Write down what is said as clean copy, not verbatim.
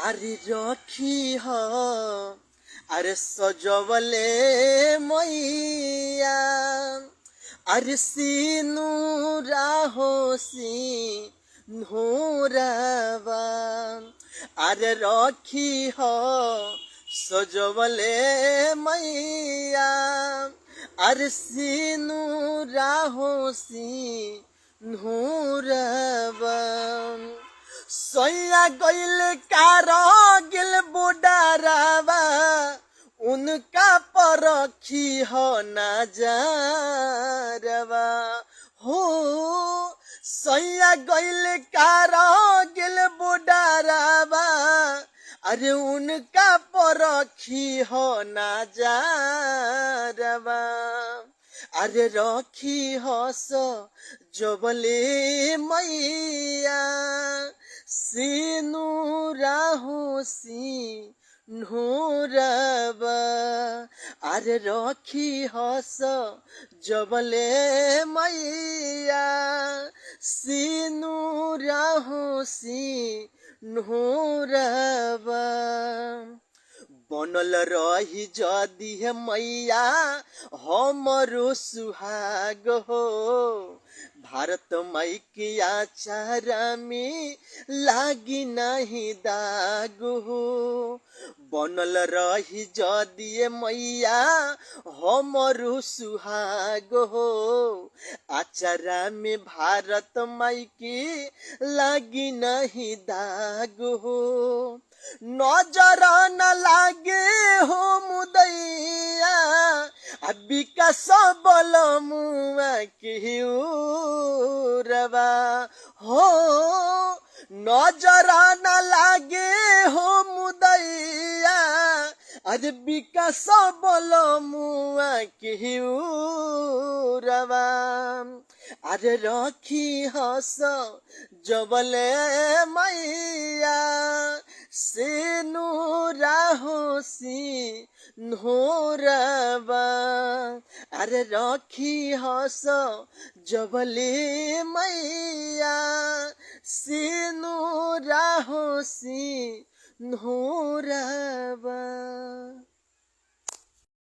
आरे रखी हो अरे सजवले मैया अरे सिनुरा होसी नूरवा अरे रखी हो सजवले मैया अरे सिनुरा होसी नूरवा सोया गइल गिल बुडारावा उनका परखी हो नजारवा हो सोया गइल गिल बुडारावा अरे उनका परखी हो नजारवा अरे रखी हस जबले मैया सिनुरा होसी नूरवा अरे रखी हस जबले मैया सिनुरा होसी नूरवा बनल रही जदि है मैया हमरो सुहाग हो भारत माई के आचारा में लागी नहीं दाग हो बनल रही जदि मैया हमरो सुहाग हो आचारा में भारत माई के लागी नहीं दाग हो नजर न लागे हो मुदैया विकास बल मुआ रवा हो नजर न लागे हो मुदैया अरे विकास बल मुआ रवा अरे रखी हस जबले मैया सिनुरा होसी नूरवा अरे रखी हस जबले मैया सिनुरा होसी नूरवा।